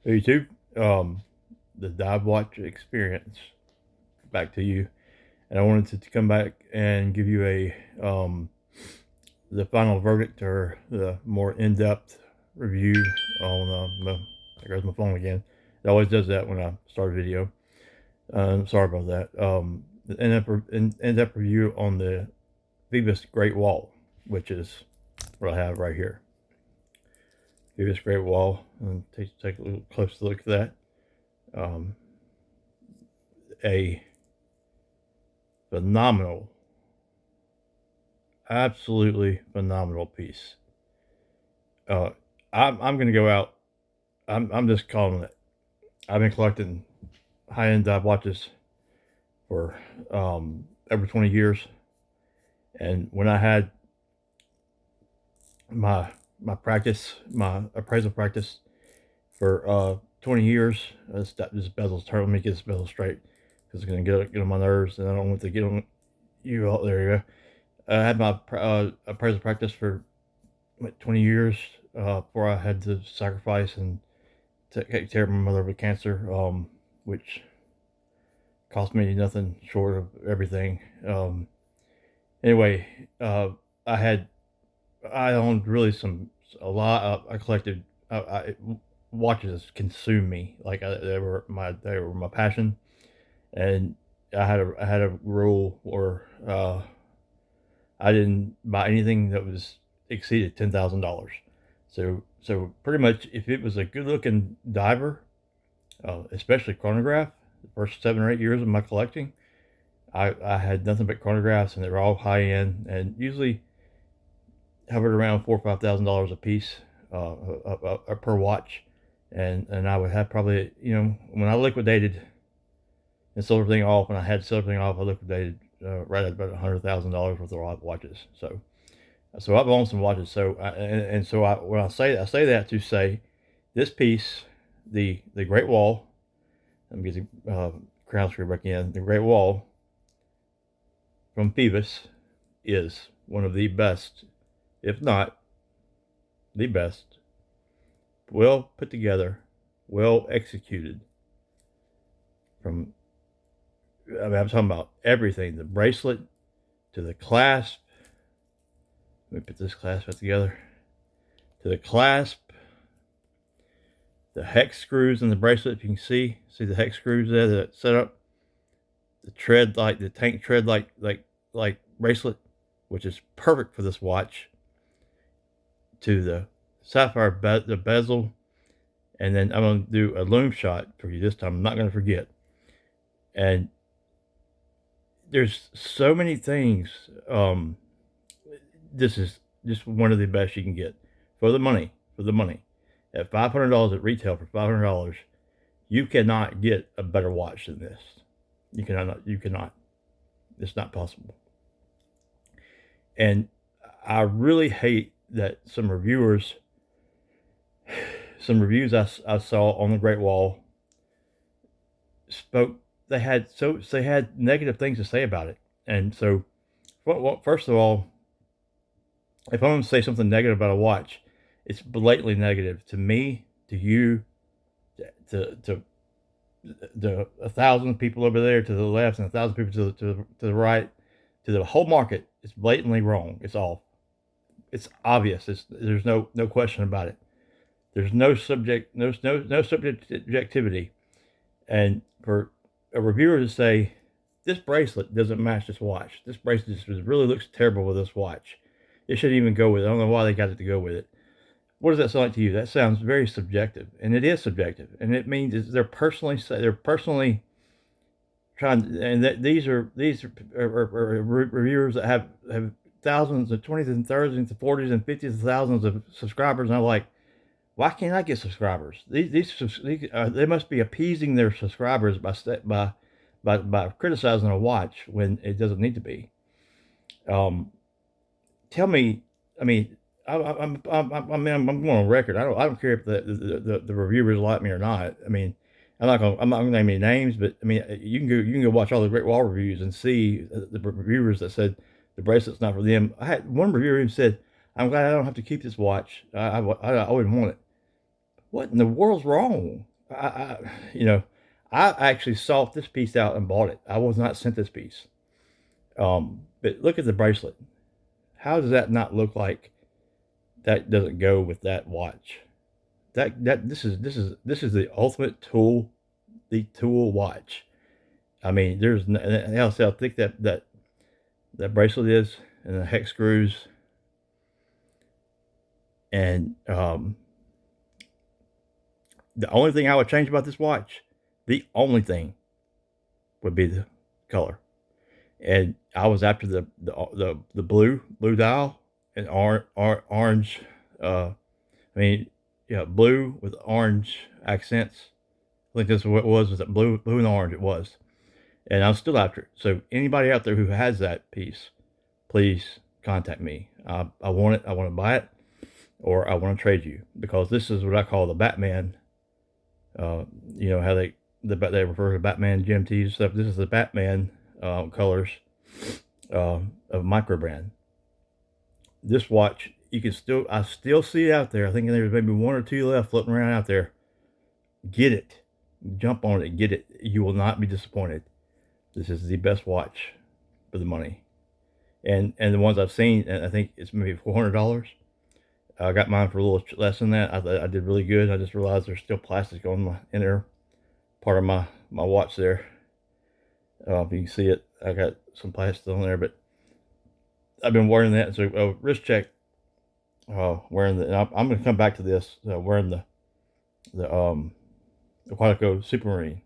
Hey YouTube, the dive watch experience back to you, and I wanted to come back and give you the final verdict or the more in-depth review on there goes my phone again. It always does that when I start a video. Sorry about that. The in-depth review on the Phoibos Great Wall, which is what I have right here. Phoibos Great Wall, and take a little close look at that. Um, a phenomenal, absolutely phenomenal piece. Uh, I'm going to go out. I'm just calling it. I've been collecting high-end dive watches for over 20 years, and when I had my practice, my appraisal practice for 20 years, this bezel's turn. Let me get this bezel straight because it's going to get on my nerves, and I don't want to get on you. All there you go. I had my appraisal practice for 20 years before I had to sacrifice and take care of my mother with cancer, which cost me nothing short of everything. Anyway, I had I owned really a lot. I collected watches consumed me like they were my passion, and I had a rule where I didn't buy anything that was exceeded $10,000. So pretty much, if it was a good looking diver, especially chronograph, the first 7 or 8 years of my collecting, I had nothing but chronographs, and they were all high end, and usually hovered around $4,000 or $5,000 a piece per watch, and I would have probably, when I liquidated and sold everything off, and I had sold everything off, I liquidated right at about $100,000 worth of watches. So I've owned some watches. When I say that to say this piece, the Great Wall. Let me get the crown screw back in. The Great Wall from Phoibos is one of the best, if not the best, well put together, well executed. I'm talking about everything, the bracelet to the clasp. Let me put this clasp back together. To the clasp, the hex screws in the bracelet. If you can see the hex screws there that set up the tread, like the tank tread, like bracelet, which is perfect for this watch. To the sapphire the bezel, and then I'm going to do a loom shot for you this time. I'm not going to forget. And there's so many things. This is just one of the best you can get for the money. At $500 at retail, for $500, you cannot get a better watch than this. You cannot. You cannot. It's not possible. And I really hate that some reviews I saw on the Great Wall spoke. They had negative things to say about it. And so, well, first of all, if I'm going to say something negative about a watch, it's blatantly negative to me, to you, to 1,000 people over there to the left and 1,000 people to the right, to the whole market. It's blatantly wrong. It's off. It's obvious. There's no question about it. There's no subjectivity, and for a reviewer to say this bracelet doesn't match this watch, this bracelet just really looks terrible with this watch, it shouldn't even go with it. I don't know why they got it to go with it. What does that sound like to you? That sounds very subjective, and it is subjective, and it means they're personally trying. And that these are reviewers that have thousands of 20s and 30s and 40s and 50s of thousands of subscribers, and I'm like, why can't I get subscribers? They must be appeasing their subscribers by criticizing a watch when it doesn't need to be. Tell me, I mean, I'm going on record. I don't care if the reviewers like me or not. I mean, I'm not gonna name any names, but I mean, you can go watch all the Great Wall reviews and see the reviewers that said the bracelet's not for them. I had one reviewer who said, "I'm glad I don't have to keep this watch. I wouldn't want it." What in the world's wrong? you know, I actually sought this piece out and bought it. I was not sent this piece. But look at the bracelet. How does that not look like that doesn't go with that watch? This is the ultimate tool, the tool watch. I mean, there's and else how thick that bracelet is, and the hex screws, and the only thing I would change about this watch, the only thing would be the color. And I was after the blue dial and orange. I mean, yeah, blue with orange accents. I think that's what it was. Was it blue and orange? It was, and I'm still after it. So anybody out there who has that piece, please contact me. I want it. I want to buy it, or I want to trade you, because this is what I call the Batman. You know how they refer to Batman GMTs and stuff. This is the Batman colors of micro brand. This watch, I still see it out there. I think there's maybe one or two left floating around out there. Get it, jump on it, get it. You will not be disappointed. This is the best watch for the money. And the ones I've seen, and I think it's maybe $400. I got mine for a little less than that. I did really good. I just realized there's still plastic on my inner part of my watch there. If you can see it, I got some plastic on there, but I've been wearing that. So wrist check, wearing the. And I'm going to come back to this. Wearing the Aquatico Supermarine.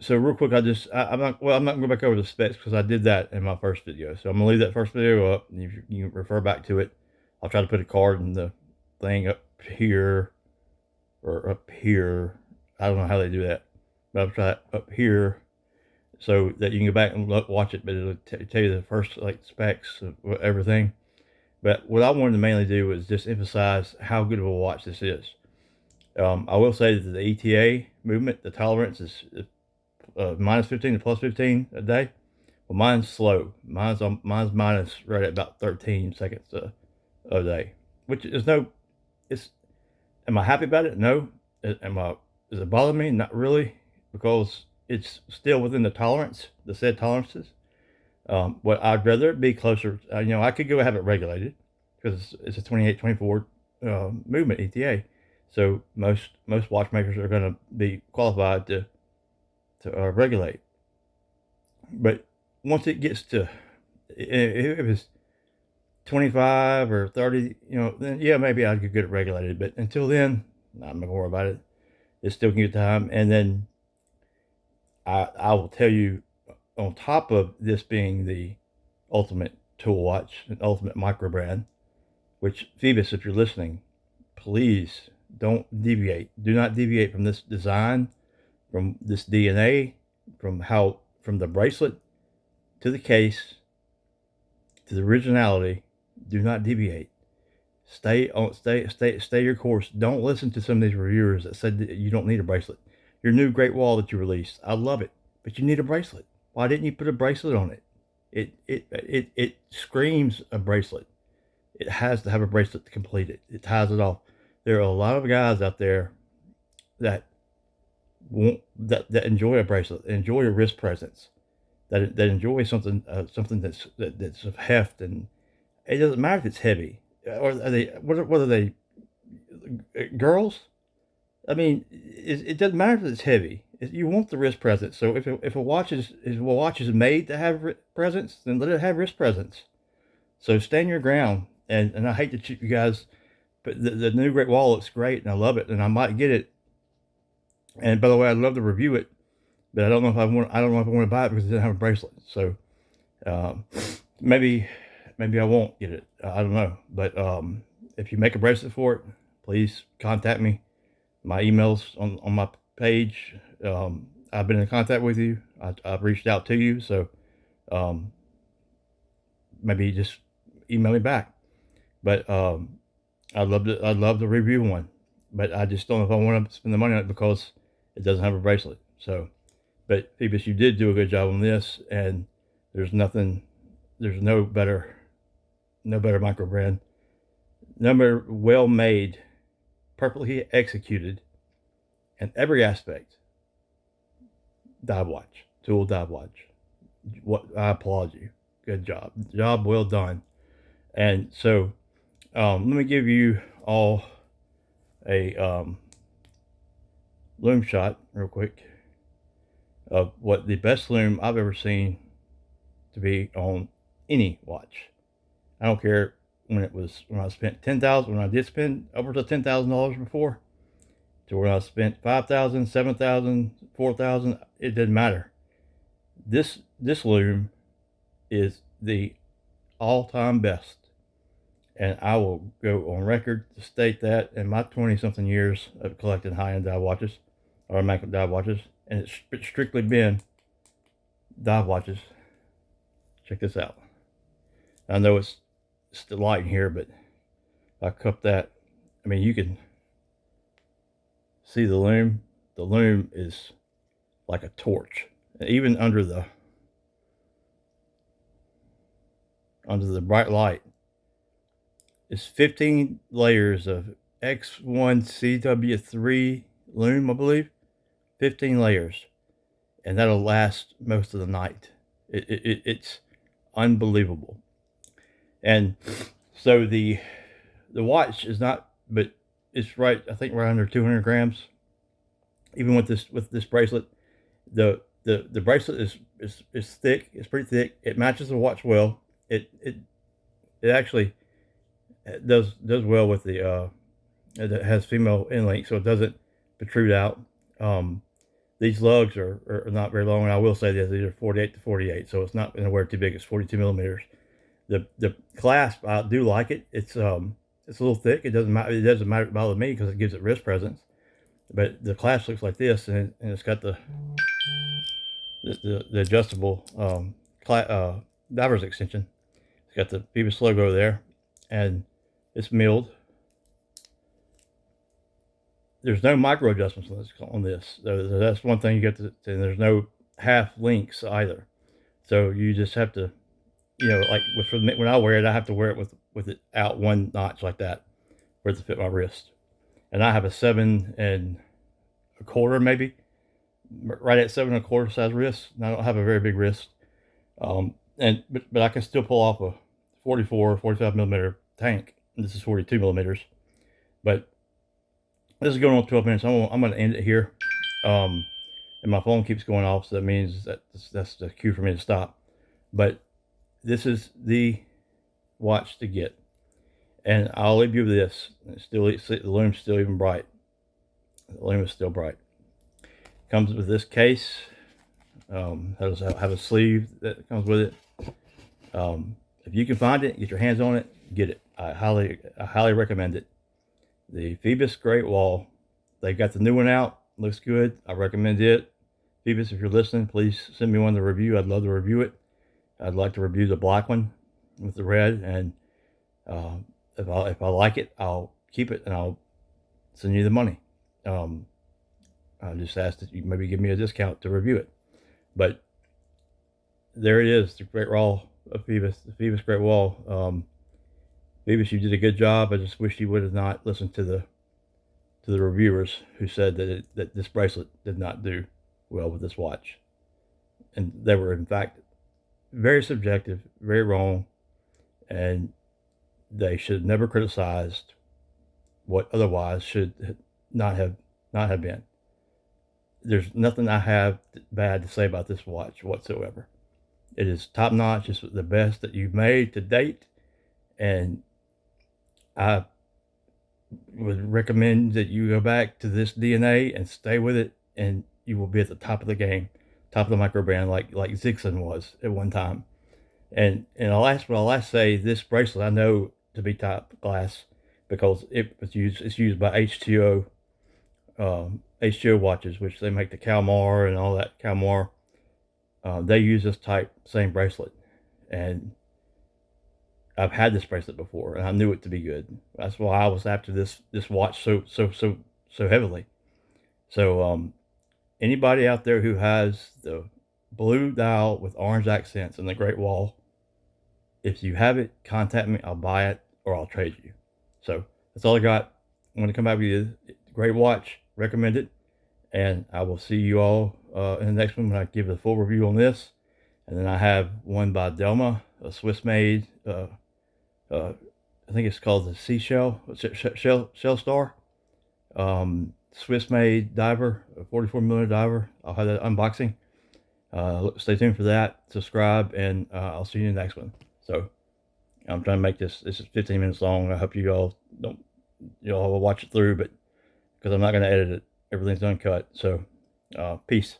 So real quick, I'm not going to go back over the specs because I did that in my first video. So I'm going to leave that first video up, and you can refer back to it. I'll try to put a card in the thing up here or up here. I don't know how they do that, but I'll try it up here so that you can go back and watch it. But it'll tell you the first specs of everything. But what I wanted to mainly do was just emphasize how good of a watch this is. I will say that the ETA movement, the tolerance is minus 15 to plus 15 a day. Well, mine's slow. Mine's minus right at about 13 seconds a day, which is am I happy about it? No. Does it bother me? Not really, because it's still within the said tolerances. What I'd rather it be closer, I could go have it regulated because it's a 28, 24 movement ETA. So most watchmakers are going to be qualified to regulate. But once it gets to, if it's 25 or 30, then yeah, maybe I could get it regulated. But until then, I'm not gonna worry about it. It's still can get time. And then I will tell you, on top of this being the ultimate tool watch, an ultimate micro brand, which Phoibos, if you're listening, please don't deviate. Do not deviate from this design, from this DNA, from the bracelet to the case to the originality. Do not deviate. Stay your course. Don't listen to some of these reviewers that said that you don't need a bracelet. Your new Great Wall that you released, I love it, but you need a bracelet. Why didn't you put a bracelet on it? It screams a bracelet. It has to have a bracelet to complete it. It ties it off. There are a lot of guys out there that enjoy a bracelet, enjoy a wrist presence, that enjoy something that's of heft, and it doesn't matter if it's heavy. Or are they what are they, girls? I mean, it doesn't matter if it's heavy. You want the wrist presence. So if a watch is made to have presence, then let it have wrist presence. So stand your ground. And I hate to cheat you guys, but the new Great Wall looks great, and I love it, and I might get it. And by the way, I'd love to review it, but I don't know if I want to buy it because it doesn't have a bracelet. So maybe I won't get it. I don't know. But if you make a bracelet for it, please contact me. My email's on my page. I've been in contact with you. I've reached out to you. So maybe just email me back. But I'd love to review one. But I just don't know if I want to spend the money on it because it doesn't have a bracelet. So, but Phoibos, you did do a good job on this, and there's no better micro brand, no better well-made perfectly executed in every aspect dive watch, tool dive watch. What, I applaud you. Good job. Job well done. And so let me give you all a loom shot real quick of what the best loom I've ever seen to be on any watch. I don't care when I spent 10,000, when I did spend upwards of $10,000 before, to when I spent 5,000, 7,000, 4,000. It didn't matter. This loom is the all-time best, and I will go on record to state that in my 20-something years of collecting high-end dive watches, or automatic dive watches, and it's strictly been dive watches. Check this out. I know it's the light in here, but if I cup that, I mean, you can see the loom. The loom is like a torch. And even under the bright light, it's 15 layers of X1CW3 loom, I believe. 15 layers, and that'll last most of the night. It's unbelievable. And so the watch is not, but it's right, I think right under 200 grams. Even with this bracelet, the bracelet is thick. It's pretty thick. It matches the watch well. It actually does well with the it has female end link, so it doesn't protrude out. These lugs are not very long, and I will say this: these are 48 to 48, so it's not anywhere too big. It's 42 millimeters. The clasp, I do like it. It's a little thick. It doesn't matter. It doesn't matter bother me because it gives it wrist presence. But the clasp looks like this, and it's got the adjustable diver's extension. It's got the Phoibos logo there, and it's milled. There's no micro adjustments on this. That's one thing you get to, and there's no half links either. So you just have to, like when I wear it, I have to wear it with it out one notch like that for it to fit my wrist. And I have a 7 1/4, maybe right at 7 1/4 size wrist. And I don't have a very big wrist. But I can still pull off a 44, 45 millimeter tank. And this is 42 millimeters. But this is going on 12 minutes. I'm going to end it here. And my phone keeps going off, so that means that's the cue for me to stop. But this is the watch to get. And I'll leave you with this. The loom's still even bright. The loom is still bright. Comes with this case. Has have a sleeve that comes with it. If you can find it, get your hands on it, get it. I highly recommend it. The Phoibos Great Wall. They got the new one out. Looks good. I recommend it. Phoibos, if you're listening, please send me one to review. I'd love to review it. I'd like to review the black one with the red, and if I like it, I'll keep it and I'll send you the money. I just ask that you maybe give me a discount to review it. But there it is, the Great Wall of Phoibos, the Phoibos Great Wall. Phoibos, you did a good job. I just wish you would have not listened to the reviewers who said that this bracelet did not do well with this watch, and they were in fact very subjective, very wrong, and they should have never criticized what otherwise should not have been. There's nothing I have bad to say about this watch whatsoever. It is top notch. It's the best that you've made to date, and I would recommend that you go back to this DNA and stay with it, and you will be at the top of the game, top of the micro brand, like Zixon was at one time. And I'll last say this bracelet I know to be top class because it's used by H2O watches, which they make the Kalmar and all that Kalmar. They use this same bracelet, and I've had this bracelet before, and I knew it to be good. That's why I was after this watch so heavily. So anybody out there who has the blue dial with orange accents and the Great Wall, if you have it, contact me. I'll buy it or I'll trade you. So that's all I got. I'm going to come back with you. Great watch, recommend it, and I will see you all in the next one when I give the full review on this. And then I have one by Delma, a Swiss-made. I think it's called the Seashell Shell Star. Swiss-made diver, a 44mm diver. I'll have that unboxing. Stay tuned for that. Subscribe, and I'll see you in the next one. So I'm trying to make this. This is 15 minutes long. I hope you all don't. You all will watch it through, but because I'm not going to edit it, everything's uncut. So, peace.